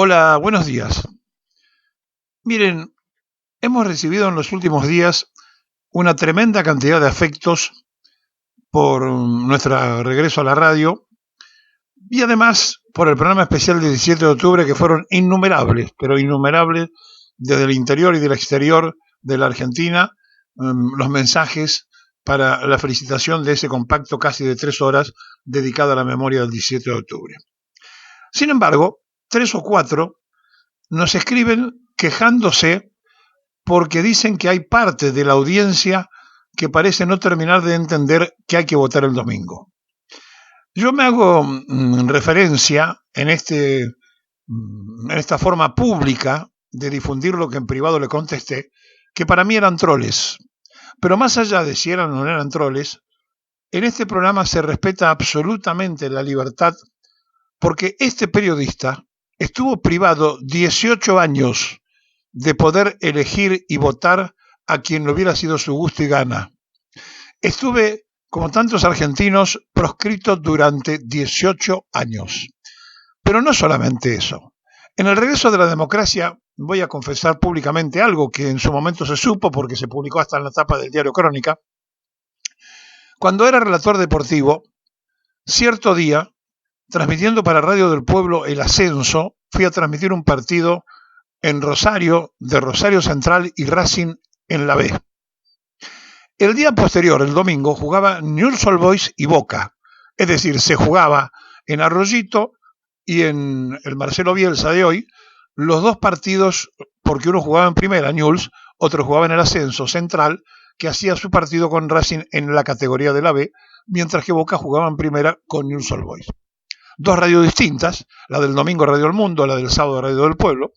Hola, buenos días. Miren, hemos recibido en los últimos días una tremenda cantidad de afectos por nuestro regreso a la radio y además por el programa especial del 17 de octubre que fueron innumerables, pero innumerables desde el interior y del exterior de la Argentina, los mensajes para la felicitación de ese compacto casi de 3 horas dedicado a la memoria del 17 de octubre. Sin embargo, 3 o 4 nos escriben quejándose porque dicen que hay parte de la audiencia que parece no terminar de entender que hay que votar el domingo. Yo me hago referencia en esta forma pública de difundir lo que en privado le contesté, que para mí eran troles. Pero más allá de si eran o no eran troles, en este programa se respeta absolutamente la libertad porque este periodista estuvo privado 18 años de poder elegir y votar a quien le hubiera sido su gusto y gana. Estuve, como tantos argentinos, proscrito durante 18 años. Pero no solamente eso. En el regreso de la democracia voy a confesar públicamente algo que en su momento se supo porque se publicó hasta en la tapa del diario Crónica. Cuando era relator deportivo, cierto día, transmitiendo para Radio del Pueblo El Ascenso, fui a transmitir un partido en Rosario, de Rosario Central y Racing en la B. El día posterior, el domingo, jugaba Newell's Old Boys y Boca. Es decir, se jugaba en Arroyito y en el Marcelo Bielsa de hoy, los dos partidos, porque uno jugaba en primera, Newell's, otro jugaba en el Ascenso Central, que hacía su partido con Racing en la categoría de la B, mientras que Boca jugaba en primera con Newell's Old Boys. Dos radios distintas, la del domingo Radio El Mundo, la del sábado Radio del Pueblo.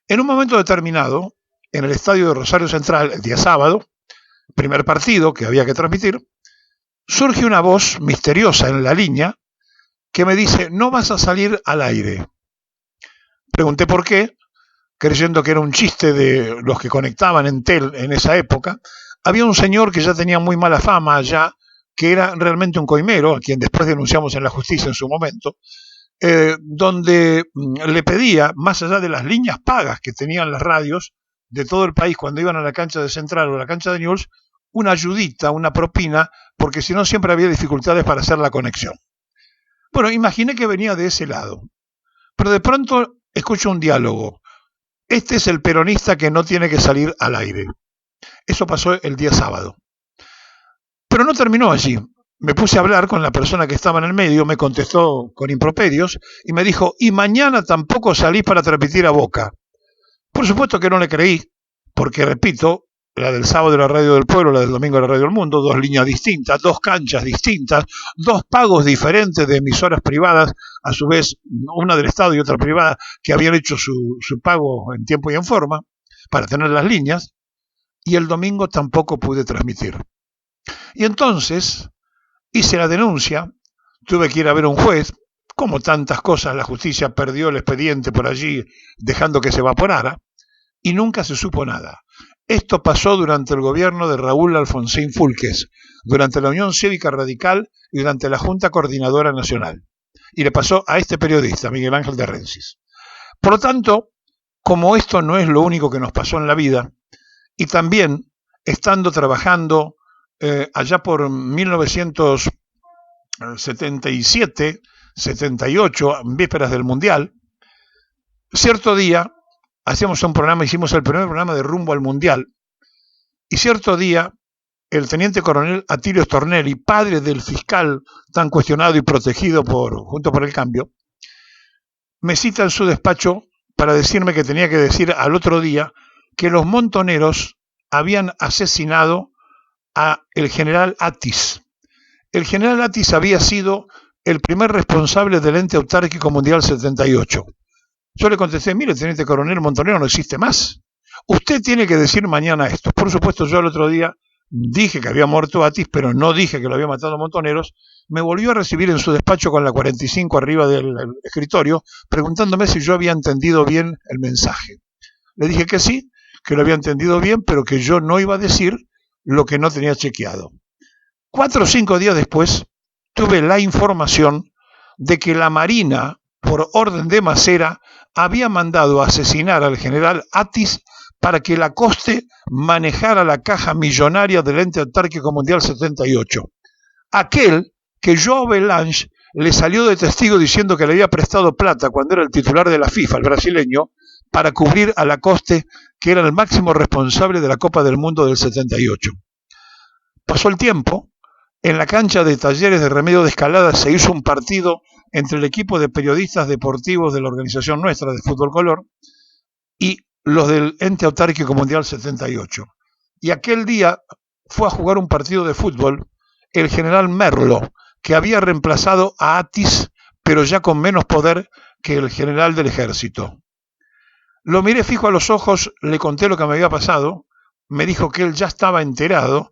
En un momento determinado, en el estadio de Rosario Central, el día sábado, primer partido que había que transmitir, surge una voz misteriosa en la línea que me dice: no vas a salir al aire. Pregunté por qué, creyendo que era un chiste de los que conectaban en TEL en esa época. Había un señor que ya tenía muy mala fama allá, que era realmente un coimero, a quien después denunciamos en la justicia en su momento, donde le pedía, más allá de las líneas pagas que tenían las radios de todo el país cuando iban a la cancha de Central o a la cancha de Newell's, una ayudita, una propina, porque si no siempre había dificultades para hacer la conexión. Bueno, imaginé que venía de ese lado, pero de pronto escucho un diálogo. Este es el peronista que no tiene que salir al aire. Eso pasó el día sábado. Pero no terminó allí. Me puse a hablar con la persona que estaba en el medio, me contestó con improperios y me dijo: y mañana tampoco salís para transmitir a Boca. Por supuesto que no le creí, porque repito, la del sábado de la Radio del Pueblo, la del domingo de la Radio del Mundo, dos líneas distintas, dos canchas distintas, dos pagos diferentes de emisoras privadas, a su vez una del Estado y otra privada, que habían hecho su pago en tiempo y en forma para tener las líneas, y el domingo tampoco pude transmitir. Y entonces hice la denuncia, tuve que ir a ver a un juez. Como tantas cosas, la justicia perdió el expediente por allí, dejando que se evaporara, y nunca se supo nada. Esto pasó durante el gobierno de Raúl Alfonsín Fúlquez, durante la Unión Cívica Radical y durante la Junta Coordinadora Nacional. Y le pasó a este periodista, Miguel Ángel de Rensis. Por lo tanto, como esto no es lo único que nos pasó en la vida, y también estando trabajando allá por 1977, 78, en vísperas del Mundial, cierto día hacíamos un programa, hicimos el primer programa de Rumbo al Mundial, y cierto día el teniente coronel Atilio Stornelli, padre del fiscal tan cuestionado y protegido junto por el Cambio, me cita en su despacho para decirme que tenía que decir al otro día que los montoneros habían asesinado a el general Atis. El general Atis había sido el primer responsable del ente autárquico mundial 78. Yo le contesté: mire, teniente coronel, Montonero no existe más. Usted tiene que decir mañana esto. Por supuesto, yo el otro día dije que había muerto Atis, pero no dije que lo había matado Montoneros. Me volvió a recibir en su despacho con la 45 arriba del escritorio, preguntándome si yo había entendido bien el mensaje. Le dije que sí, que lo había entendido bien, pero que yo no iba a decir lo que no tenía chequeado. 4 o 5 días después, tuve la información de que la Marina, por orden de Macera, había mandado asesinar al general Atis para que Lacoste manejara la caja millonaria del ente autárquico mundial 78. Aquel que João Belange le salió de testigo diciendo que le había prestado plata cuando era el titular de la FIFA, el brasileño, para cubrir a Lacoste, que era el máximo responsable de la Copa del Mundo del 78. Pasó el tiempo, en la cancha de Talleres de Remedio de Escalada se hizo un partido entre el equipo de periodistas deportivos de la organización nuestra de Fútbol Color y los del ente autárquico mundial 78. Y aquel día fue a jugar un partido de fútbol el general Merlo, que había reemplazado a Atis, pero ya con menos poder que el general del ejército. Lo miré fijo a los ojos, le conté lo que me había pasado, me dijo que él ya estaba enterado,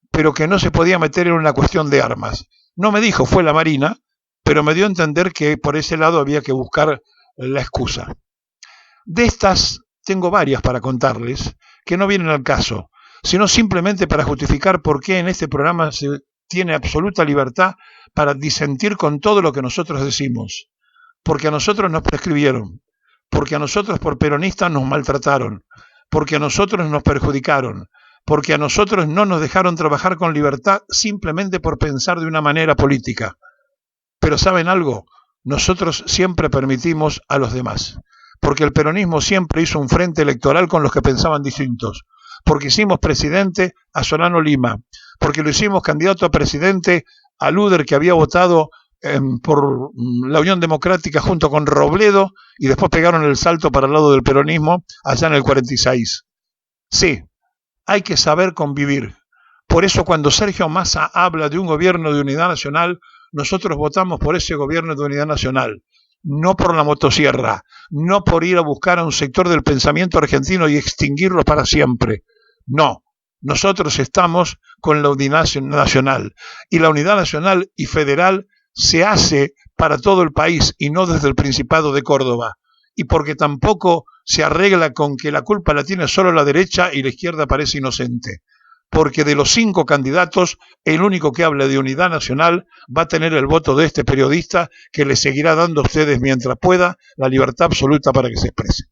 pero que no se podía meter en una cuestión de armas. No me dijo, fue la Marina, pero me dio a entender que por ese lado había que buscar la excusa. De estas tengo varias para contarles, que no vienen al caso, sino simplemente para justificar por qué en este programa se tiene absoluta libertad para disentir con todo lo que nosotros decimos. Porque a nosotros nos prescribieron, porque a nosotros por peronistas nos maltrataron, porque a nosotros nos perjudicaron, porque a nosotros no nos dejaron trabajar con libertad simplemente por pensar de una manera política. Pero ¿saben algo? Nosotros siempre permitimos a los demás, porque el peronismo siempre hizo un frente electoral con los que pensaban distintos, porque hicimos presidente a Solano Lima, porque lo hicimos candidato a presidente a Luder, que había votado por la Unión Democrática junto con Robledo, y después pegaron el salto para el lado del peronismo allá en el 46. Sí, hay que saber convivir. Por eso cuando Sergio Massa habla de un gobierno de unidad nacional, nosotros votamos por ese gobierno de unidad nacional, no por la motosierra, no por ir a buscar a un sector del pensamiento argentino y extinguirlo para siempre. No, nosotros estamos con la unidad nacional, y la unidad nacional y federal se hace para todo el país y no desde el Principado de Córdoba, y porque tampoco se arregla con que la culpa la tiene solo la derecha y la izquierda parece inocente, porque de los 5 candidatos, el único que habla de unidad nacional va a tener el voto de este periodista, que le seguirá dando a ustedes mientras pueda la libertad absoluta para que se exprese.